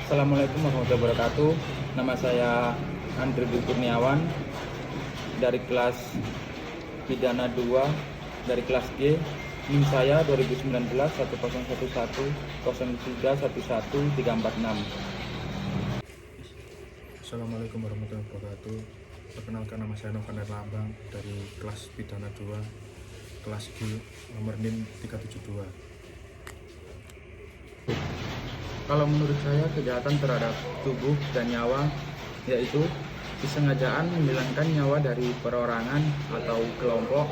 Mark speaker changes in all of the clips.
Speaker 1: Assalamualaikum warahmatullahi wabarakatuh. Nama saya Andri Dwi Kurniawan dari kelas Pidana 2 dari kelas G. NIM saya 2019 1011 03 11346.
Speaker 2: Assalamualaikum warahmatullahi wabarakatuh. Perkenalkan, nama saya Novan Erlambang dari kelas Pidana 2 kelas G, nomor NIM 372.
Speaker 1: Kalau menurut saya, kejahatan terhadap tubuh dan nyawa yaitu kesengajaan menghilangkan nyawa dari perorangan atau kelompok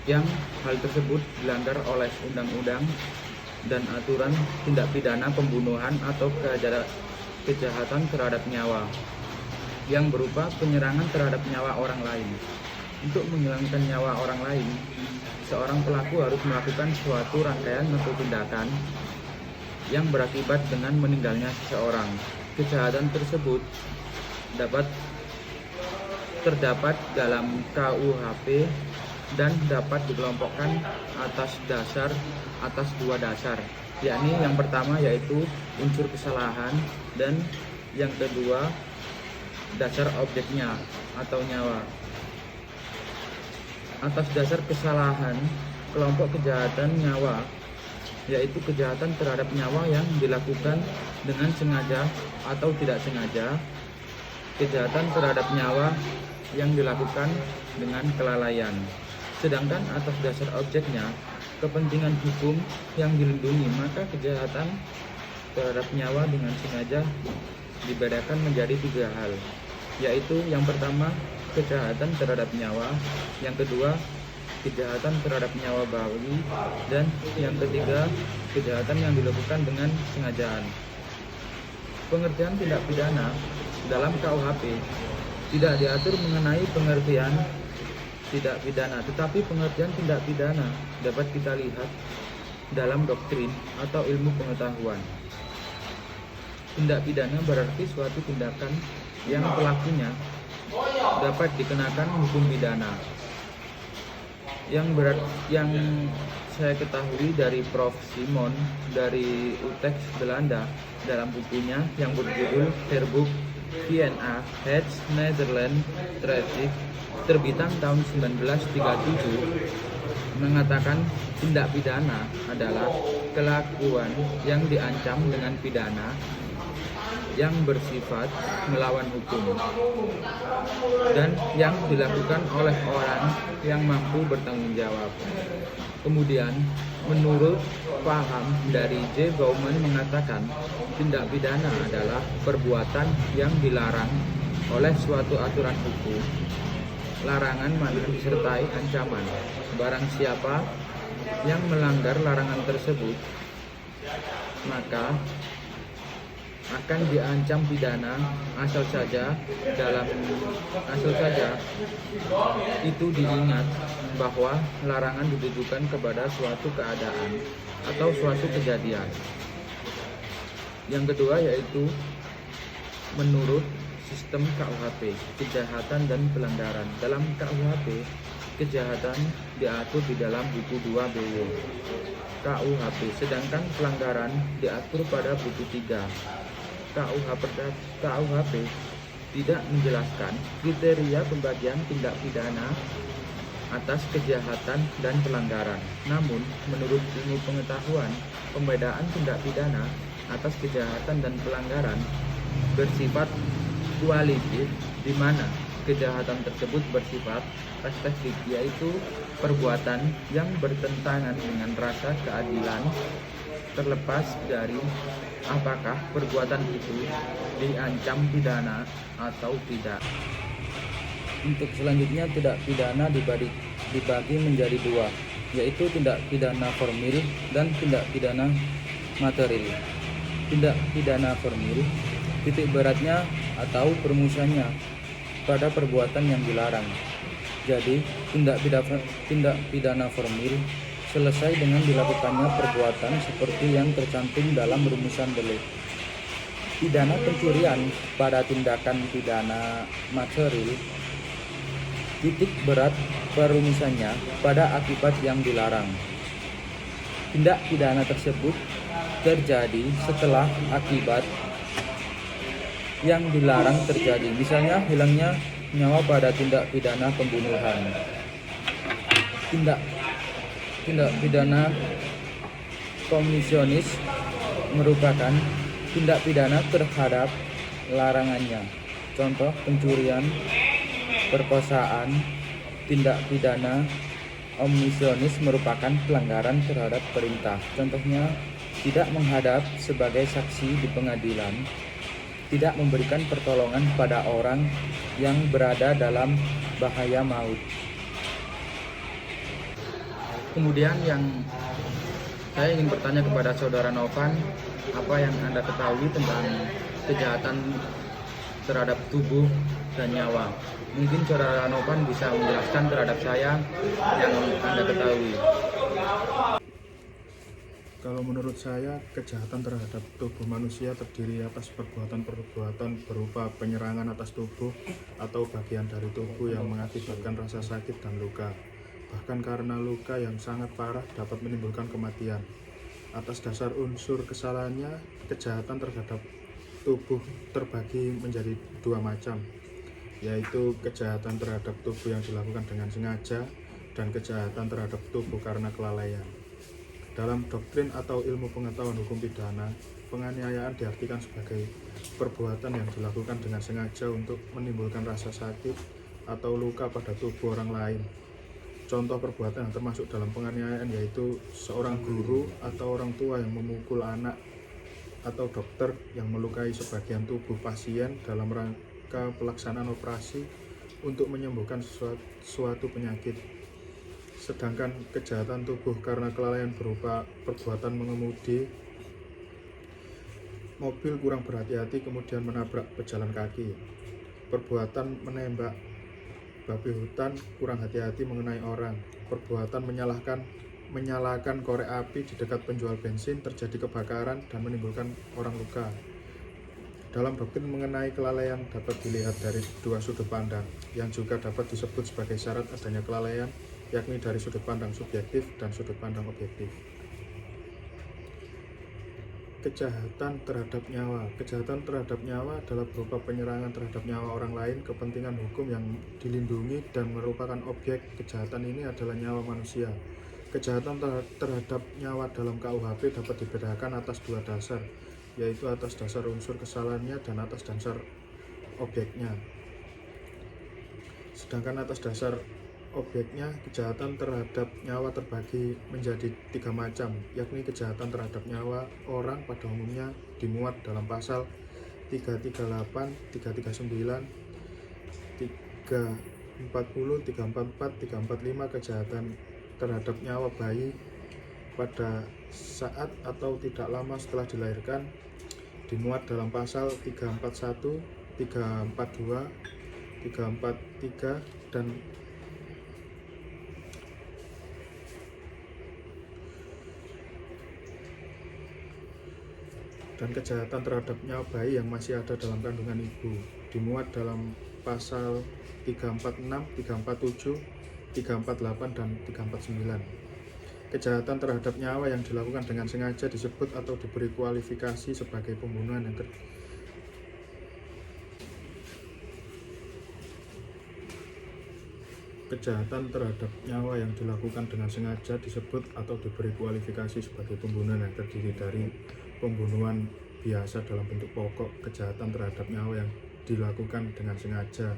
Speaker 1: yang hal tersebut dilanggar oleh undang-undang dan aturan tindak pidana pembunuhan atau kejahatan terhadap nyawa yang berupa penyerangan terhadap nyawa orang lain. Untuk menghilangkan nyawa orang lain, seorang pelaku harus melakukan suatu rangkaian atau tindakan yang berakibat dengan meninggalnya seseorang. Kejahatan tersebut terdapat dalam KUHP dan dapat dikelompokkan atas dua dasar, yakni yang pertama yaitu unsur kesalahan dan yang kedua dasar objeknya atau nyawa. Atas dasar kesalahan, kelompok kejahatan nyawa yaitu kejahatan terhadap nyawa yang dilakukan dengan sengaja atau tidak sengaja, kejahatan terhadap nyawa yang dilakukan dengan kelalaian. Sedangkan atas dasar objeknya, kepentingan hukum yang dilindungi, maka kejahatan terhadap nyawa dengan sengaja dibedakan menjadi tiga hal, yaitu yang pertama kejahatan terhadap nyawa, yang kedua kejahatan terhadap nyawa bawi, dan yang ketiga kejahatan yang dilakukan dengan sengajaan. Pengertian tindak pidana dalam KUHP tidak diatur mengenai pengertian tidak pidana, tetapi pengertian tindak pidana dapat kita lihat dalam doktrin atau ilmu pengetahuan. Tindak pidana berarti suatu tindakan yang pelakunya dapat dikenakan hukum pidana. Yang saya ketahui dari Prof. Simon dari Utrecht, Belanda, dalam bukunya yang berjudul Verboek VNA Het Nederland Traffic, terbitan tahun 1937, mengatakan tindak pidana adalah kelakuan yang diancam dengan pidana yang bersifat melawan hukum dan yang dilakukan oleh orang yang mampu bertanggung jawab. Kemudian, menurut paham dari J. Bauman mengatakan tindak pidana adalah perbuatan yang dilarang oleh suatu aturan hukum. Larangan mana disertai ancaman. Barang siapa yang melanggar larangan tersebut, maka akan diancam pidana asal saja itu diingat bahwa larangan ditujukan kepada suatu keadaan atau suatu kejadian. Yang kedua yaitu menurut sistem KUHP, kejahatan dan pelanggaran. Dalam KUHP, kejahatan diatur di dalam buku 2 BW KUHP, sedangkan pelanggaran diatur pada buku 3. KUHP tidak menjelaskan kriteria pembagian tindak pidana atas kejahatan dan pelanggaran. Namun, menurut ilmu pengetahuan, pembedaan tindak pidana atas kejahatan dan pelanggaran bersifat kualitatif, di mana kejahatan tersebut bersifat restriktif, yaitu perbuatan yang bertentangan dengan rasa keadilan, terlepas dari apakah perbuatan itu diancam pidana atau tidak. Untuk selanjutnya, tindak pidana dibagi menjadi dua, yaitu tindak pidana formil dan tindak pidana material. Tindak pidana formil, titik beratnya atau perumusannya pada perbuatan yang dilarang. Jadi, tindak pidana formil selesai dengan dilakukannya perbuatan seperti yang tercantum dalam rumusan delik. Pidana pencurian pada tindakan pidana material, titik berat perumusannya pada akibat yang dilarang. Tindak pidana tersebut terjadi setelah akibat yang dilarang terjadi, misalnya hilangnya nyawa pada tindak pidana pembunuhan. Tindak pidana komisionis merupakan tindak pidana terhadap larangannya. Contoh pencurian, perkosaan. Tindak pidana omisionis merupakan pelanggaran terhadap perintah. Contohnya tidak menghadap sebagai saksi di pengadilan, tidak memberikan pertolongan pada orang yang berada dalam bahaya maut. Kemudian yang saya ingin bertanya kepada saudara Novan, apa yang Anda ketahui tentang kejahatan terhadap tubuh dan nyawa? Mungkin saudara Novan bisa menjelaskan terhadap saya yang Anda ketahui.
Speaker 2: Kalau menurut saya, kejahatan terhadap tubuh manusia terdiri atas perbuatan-perbuatan berupa penyerangan atas tubuh atau bagian dari tubuh yang mengakibatkan rasa sakit dan luka. Bahkan karena luka yang sangat parah dapat menimbulkan kematian. Atas dasar unsur kesalahannya, kejahatan terhadap tubuh terbagi menjadi dua macam, yaitu kejahatan terhadap tubuh yang dilakukan dengan sengaja dan kejahatan terhadap tubuh karena kelalaian. Dalam doktrin atau ilmu pengetahuan hukum pidana, penganiayaan diartikan sebagai perbuatan yang dilakukan dengan sengaja untuk menimbulkan rasa sakit atau luka pada tubuh orang lain. Contoh perbuatan yang termasuk dalam penganiayaan yaitu seorang guru atau orang tua yang memukul anak, atau dokter yang melukai sebagian tubuh pasien dalam rangka pelaksanaan operasi untuk menyembuhkan suatu penyakit. Sedangkan kejahatan tubuh karena kelalaian berupa perbuatan mengemudi mobil kurang berhati-hati kemudian menabrak pejalan kaki, perbuatan menembak babi hutan kurang hati-hati mengenai orang, perbuatan menyalakan korek api di dekat penjual bensin, terjadi kebakaran dan menimbulkan orang luka. Dalam doktrin mengenai kelalaian dapat dilihat dari dua sudut pandang, yang juga dapat disebut sebagai syarat adanya kelalaian, yakni dari sudut pandang subjektif dan sudut pandang objektif. Kejahatan terhadap nyawa. Kejahatan terhadap nyawa adalah berupa penyerangan terhadap nyawa orang lain, kepentingan hukum yang dilindungi dan merupakan objek kejahatan ini adalah nyawa manusia. Kejahatan terhadap nyawa dalam KUHP dapat dibedakan atas dua dasar, yaitu atas dasar unsur kesalahannya dan atas dasar objeknya. Sedangkan atas dasar objeknya, kejahatan terhadap nyawa terbagi menjadi tiga macam, yakni kejahatan terhadap nyawa orang pada umumnya dimuat dalam pasal 338, 339, 340, 344, 345. Kejahatan terhadap nyawa bayi pada saat atau tidak lama setelah dilahirkan dimuat dalam pasal 341, 342, 343 dan kejahatan terhadap nyawa bayi yang masih ada dalam kandungan ibu dimuat dalam pasal 346, 347, 348 dan 349. Kejahatan terhadap nyawa yang dilakukan dengan sengaja disebut atau diberi kualifikasi sebagai pembunuhan yang Kejahatan terhadap nyawa yang dilakukan dengan sengaja disebut atau diberi kualifikasi sebagai pembunuhan yang terdiri dari pembunuhan biasa dalam bentuk pokok, kejahatan terhadap nyawa yang dilakukan dengan sengaja.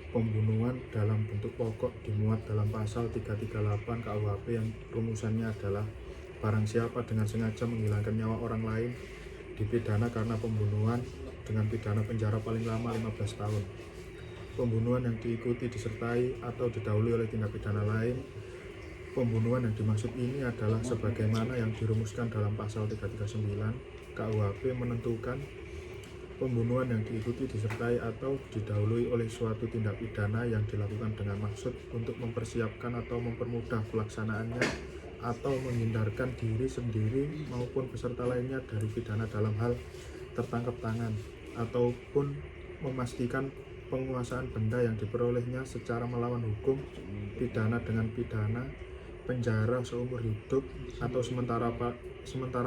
Speaker 2: Pembunuhan dalam bentuk pokok dimuat dalam pasal 338 KUHP yang rumusannya adalah barang siapa dengan sengaja menghilangkan nyawa orang lain dipidana karena pembunuhan dengan pidana penjara paling lama 15 tahun. Pembunuhan yang diikuti, disertai, atau didahului oleh tindak pidana lain. Pembunuhan yang dimaksud ini adalah sebagaimana yang dirumuskan dalam pasal 339 KUHP menentukan pembunuhan yang diikuti, disertai, atau didahului oleh suatu tindak pidana yang dilakukan dengan maksud untuk mempersiapkan atau mempermudah pelaksanaannya atau menghindarkan diri sendiri maupun peserta lainnya dari pidana dalam hal tertangkap tangan ataupun memastikan penguasaan benda yang diperolehnya secara melawan hukum, pidana dengan pidana, penjara seumur hidup atau sementara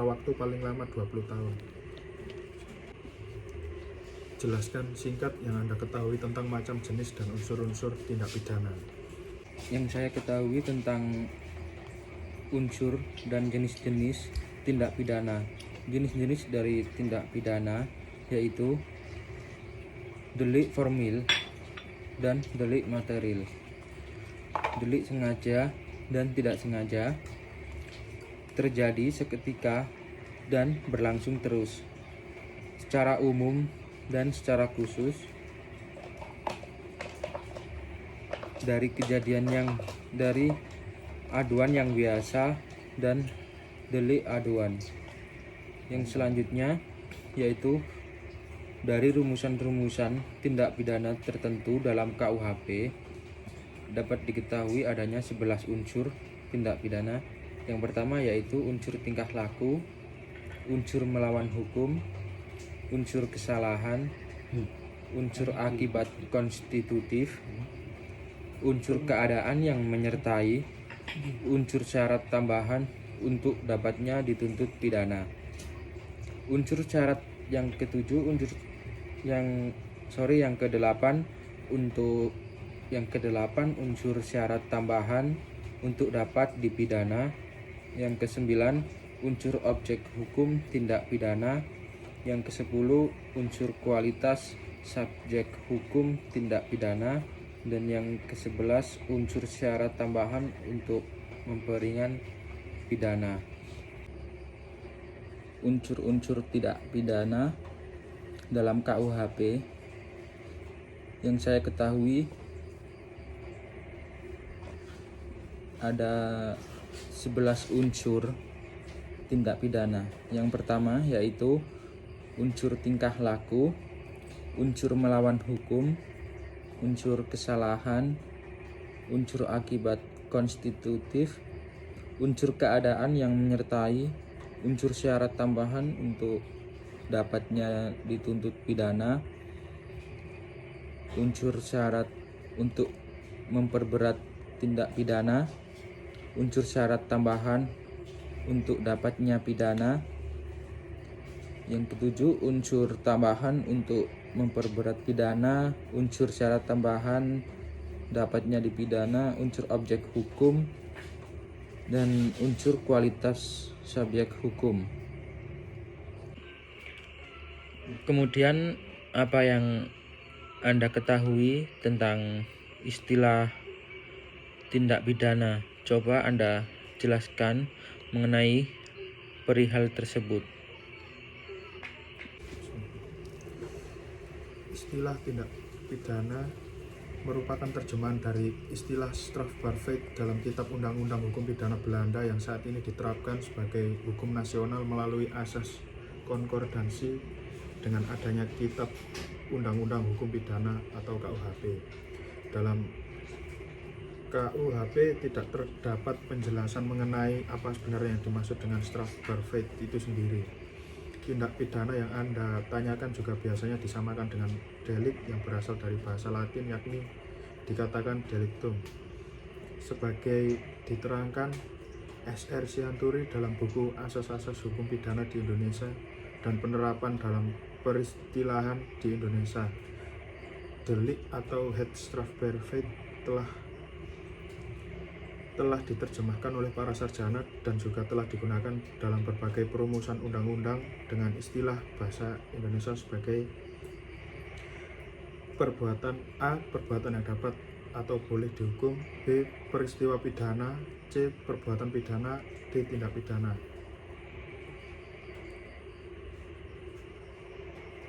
Speaker 2: waktu paling lama 20 tahun. Jelaskan singkat yang Anda ketahui tentang macam jenis dan unsur-unsur tindak pidana.
Speaker 3: Yang saya ketahui tentang unsur dan jenis-jenis tindak pidana. Jenis-jenis dari tindak pidana yaitu delik formil dan delik material. Delik sengaja dan tidak sengaja terjadi seketika dan berlangsung terus. Secara umum dan secara khusus dari aduan yang biasa dan delik aduan. Yang selanjutnya yaitu dari rumusan-rumusan tindak pidana tertentu dalam KUHP dapat diketahui adanya 11 unsur tindak pidana. Yang pertama yaitu unsur tingkah laku, unsur melawan hukum, unsur kesalahan, unsur akibat konstitutif, unsur keadaan yang menyertai, unsur syarat tambahan untuk dapatnya dituntut pidana. Unsur syarat yang ketujuh, yang kedelapan unsur syarat tambahan untuk dapat dipidana. Yang kesembilan unsur objek hukum tindak pidana. Yang ke-10 unsur kualitas subjek hukum tindak pidana. Dan yang ke-11 unsur syarat tambahan untuk memperingan pidana. Unsur-unsur tidak pidana dalam KUHP yang saya ketahui ada 11 unsur tindak pidana. Yang pertama yaitu unsur tingkah laku, unsur melawan hukum, unsur kesalahan, unsur akibat konstitutif, unsur keadaan yang menyertai, unsur syarat tambahan untuk dapatnya dituntut pidana, unsur syarat untuk memperberat tindak pidana, unsur syarat tambahan untuk dapatnya pidana. Yang ketujuh unsur tambahan untuk memperberat pidana, unsur syarat tambahan dapatnya dipidana, unsur objek hukum, dan unsur kualitas subjek hukum. Kemudian apa yang Anda ketahui tentang istilah tindak pidana? Coba Anda jelaskan mengenai perihal tersebut.
Speaker 2: Istilah tindak pidana merupakan terjemahan dari istilah strafbaarheid dalam Kitab Undang-Undang Hukum Pidana Belanda yang saat ini diterapkan sebagai hukum nasional melalui asas konkordansi dengan adanya Kitab Undang-Undang Hukum Pidana atau KUHP. Dalam KUHP tidak terdapat penjelasan mengenai apa sebenarnya yang dimaksud dengan strafbaarheid itu sendiri. Tindak pidana yang Anda tanyakan juga biasanya disamakan dengan delik yang berasal dari bahasa Latin, yakni dikatakan delictum. Sebagai diterangkan S.R. Sianturi dalam buku Asas-asas Hukum Pidana di Indonesia dan Penerapan dalam Peristilahan di Indonesia, delik atau het strafbaarheid telah diterjemahkan oleh para sarjana dan juga telah digunakan dalam berbagai perumusan undang-undang dengan istilah bahasa Indonesia sebagai perbuatan A, perbuatan yang dapat atau boleh dihukum, B, peristiwa pidana, C, perbuatan pidana, D, tindak pidana.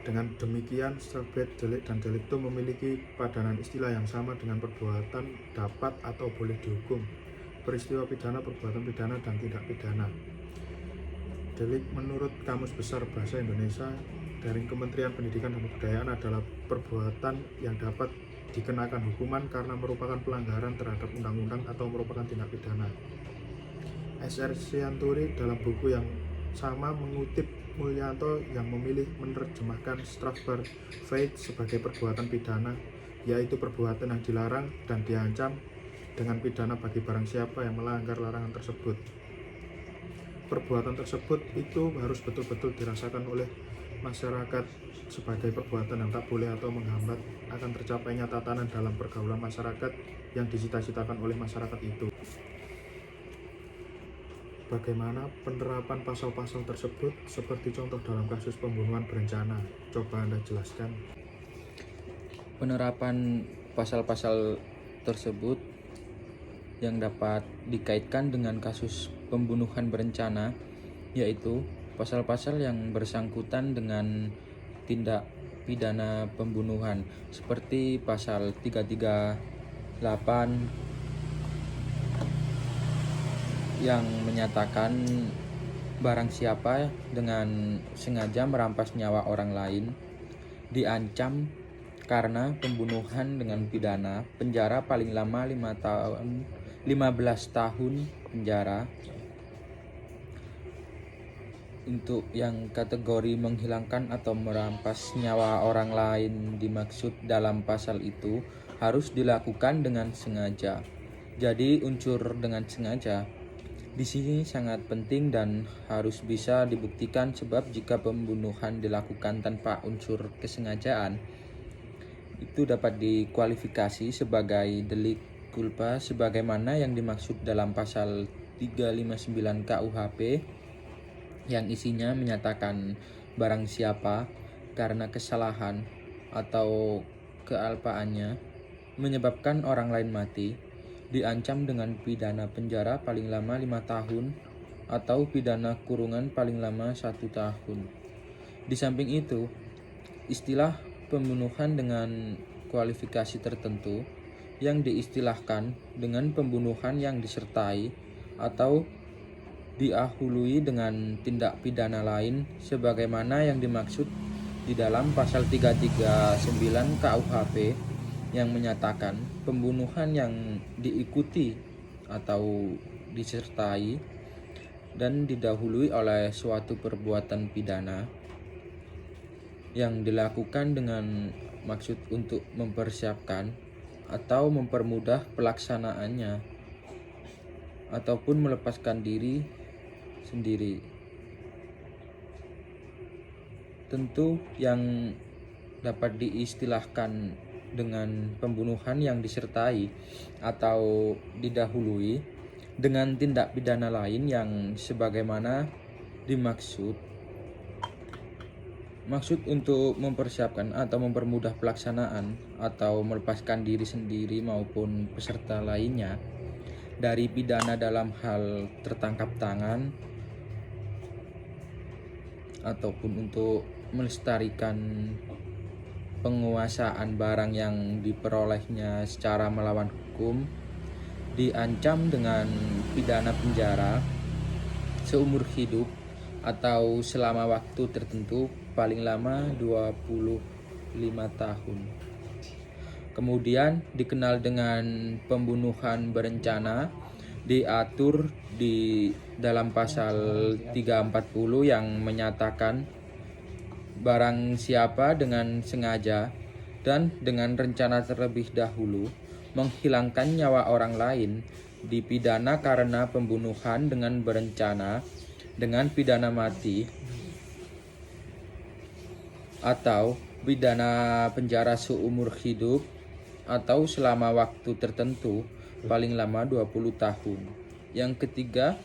Speaker 2: Dengan demikian, strafbaarheid, delik, dan delictum memiliki padanan istilah yang sama dengan perbuatan dapat atau boleh dihukum, peristiwa pidana, perbuatan pidana, dan tindak pidana. Delik menurut Kamus Besar Bahasa Indonesia dari Kementerian Pendidikan dan Kebudayaan adalah perbuatan yang dapat dikenakan hukuman karena merupakan pelanggaran terhadap undang-undang atau merupakan tindak pidana. S.R. Sianturi dalam buku yang sama mengutip Mulyanto yang memilih menerjemahkan strafbaarheid sebagai perbuatan pidana, yaitu perbuatan yang dilarang dan diancam dengan pidana bagi barang siapa yang melanggar larangan tersebut. Perbuatan tersebut itu harus betul-betul dirasakan oleh masyarakat sebagai perbuatan yang tak boleh atau menghambat akan tercapainya tatanan dalam pergaulan masyarakat yang dicita-citakan oleh masyarakat itu. Bagaimana penerapan pasal-pasal tersebut seperti contoh dalam kasus pembunuhan berencana? Coba Anda jelaskan.
Speaker 3: Penerapan pasal-pasal tersebut yang dapat dikaitkan dengan kasus pembunuhan berencana yaitu pasal-pasal yang bersangkutan dengan tindak pidana pembunuhan seperti pasal 338 yang menyatakan barang siapa dengan sengaja merampas nyawa orang lain diancam karena pembunuhan dengan pidana penjara paling lama 15 tahun penjara. Untuk yang kategori menghilangkan atau merampas nyawa orang lain dimaksud dalam pasal itu harus dilakukan dengan sengaja. Jadi unsur dengan sengaja di sini sangat penting dan harus bisa dibuktikan, sebab jika pembunuhan dilakukan tanpa unsur kesengajaan itu dapat dikualifikasi sebagai delik culpa sebagaimana yang dimaksud dalam pasal 359 KUHP yang isinya menyatakan barang siapa karena kesalahan atau kealpaannya menyebabkan orang lain mati diancam dengan pidana penjara paling lama 5 tahun atau pidana kurungan paling lama 1 tahun. Di samping itu, istilah pembunuhan dengan kualifikasi tertentu yang diistilahkan dengan pembunuhan yang disertai atau diahului dengan tindak pidana lain sebagaimana yang dimaksud di dalam pasal 339 KUHP yang menyatakan pembunuhan yang diikuti atau disertai dan didahului oleh suatu perbuatan pidana yang dilakukan dengan maksud untuk mempersiapkan atau mempermudah pelaksanaannya ataupun melepaskan diri sendiri. Tentu yang dapat diistilahkan dengan pembunuhan yang disertai atau didahului dengan tindak pidana lain yang sebagaimana dimaksud. Maksud untuk mempersiapkan atau mempermudah pelaksanaan atau melepaskan diri sendiri maupun peserta lainnya dari pidana dalam hal tertangkap tangan ataupun untuk melestarikan penguasaan barang yang diperolehnya secara melawan hukum diancam dengan pidana penjara seumur hidup atau selama waktu tertentu paling lama 25 tahun. Kemudian dikenal dengan pembunuhan berencana diatur di dalam pasal 340 yang menyatakan barang siapa dengan sengaja dan dengan rencana terlebih dahulu menghilangkan nyawa orang lain dipidana karena pembunuhan dengan berencana dengan pidana mati atau pidana penjara seumur hidup atau selama waktu tertentu paling lama 20 tahun. Yang ketiga,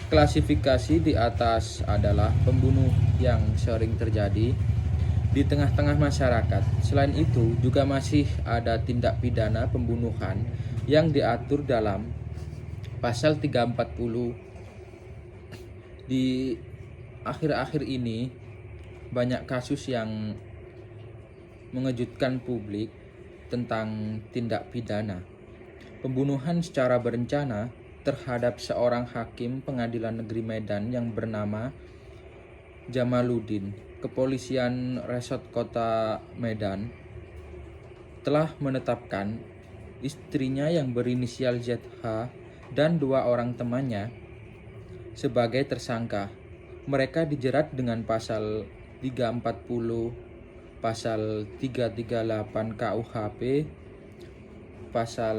Speaker 3: klasifikasi di atas adalah pembunuh yang sering terjadi di tengah-tengah masyarakat. Selain itu, juga masih ada tindak pidana pembunuhan yang diatur dalam pasal 340. Di akhir-akhir ini banyak kasus yang mengejutkan publik tentang tindak pidana pembunuhan secara berencana terhadap seorang hakim pengadilan negeri Medan yang bernama Jamaluddin. Kepolisian Resort Kota Medan telah menetapkan istrinya yang berinisial ZH dan 2 orang temannya sebagai tersangka. Mereka dijerat dengan pasal 340, pasal 338 KUHP, pasal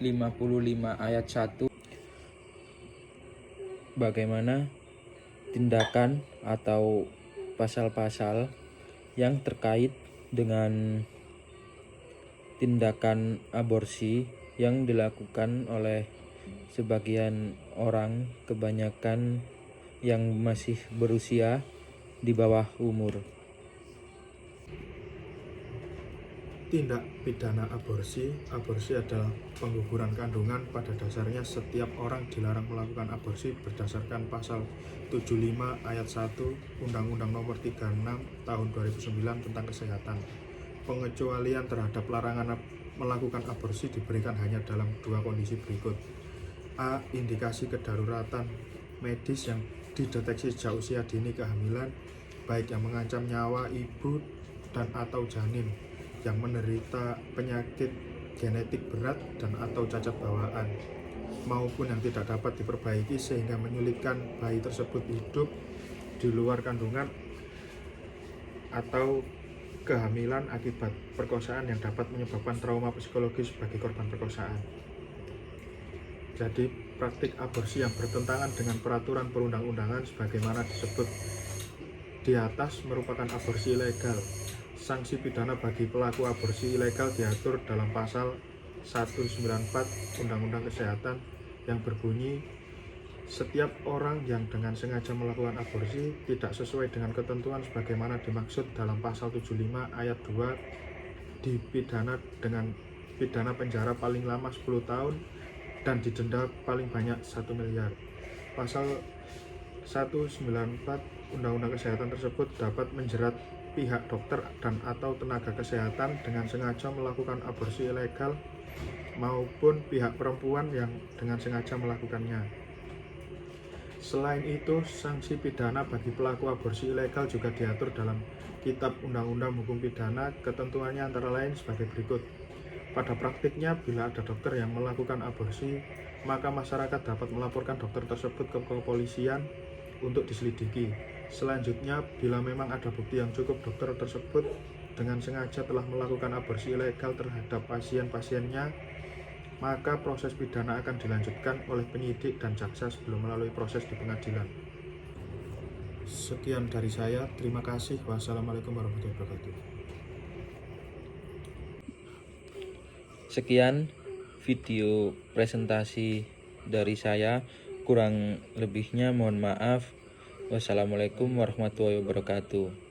Speaker 3: 55 ayat 1 bagaimana tindakan atau pasal-pasal yang terkait dengan tindakan aborsi yang dilakukan oleh sebagian orang, kebanyakan yang masih berusia di bawah umur.
Speaker 2: Tindak pidana aborsi. Aborsi adalah pengguguran kandungan. Pada dasarnya setiap orang dilarang melakukan aborsi berdasarkan pasal 75 ayat 1 Undang-Undang Nomor 36 Tahun 2009 tentang Kesehatan. Pengecualian terhadap larangan melakukan aborsi diberikan hanya dalam dua kondisi berikut. A. Indikasi kedaruratan medis yang dideteksi sejak usia dini kehamilan, baik yang mengancam nyawa ibu dan atau janin, yang menderita penyakit genetik berat dan atau cacat bawaan, maupun yang tidak dapat diperbaiki sehingga menyulitkan bayi tersebut hidup di luar kandungan, atau kehamilan akibat perkosaan yang dapat menyebabkan trauma psikologis bagi korban perkosaan. Jadi praktik aborsi yang bertentangan dengan peraturan perundang-undangan sebagaimana disebut di atas merupakan aborsi ilegal. Sanksi pidana bagi pelaku aborsi ilegal diatur dalam pasal 194 Undang-Undang Kesehatan yang berbunyi, setiap orang yang dengan sengaja melakukan aborsi tidak sesuai dengan ketentuan sebagaimana dimaksud dalam pasal 75 ayat 2 dipidana dengan pidana penjara paling lama 10 tahun dan didenda paling banyak 1 miliar. Pasal 194 Undang-Undang Kesehatan tersebut dapat menjerat pihak dokter dan atau tenaga kesehatan dengan sengaja melakukan aborsi ilegal maupun pihak perempuan yang dengan sengaja melakukannya. Selain itu, sanksi pidana bagi pelaku aborsi ilegal juga diatur dalam Kitab Undang-Undang Hukum Pidana. Ketentuannya antara lain sebagai berikut. Pada praktiknya, bila ada dokter yang melakukan aborsi, maka masyarakat dapat melaporkan dokter tersebut ke kepolisian untuk diselidiki. Selanjutnya, bila memang ada bukti yang cukup dokter tersebut dengan sengaja telah melakukan aborsi ilegal terhadap pasien-pasiennya, maka proses pidana akan dilanjutkan oleh penyidik dan jaksa sebelum melalui proses di pengadilan. Sekian dari saya, terima kasih. Wassalamualaikum warahmatullahi wabarakatuh.
Speaker 3: Sekian video presentasi dari saya, kurang lebihnya mohon maaf. Wassalamualaikum warahmatullahi wabarakatuh.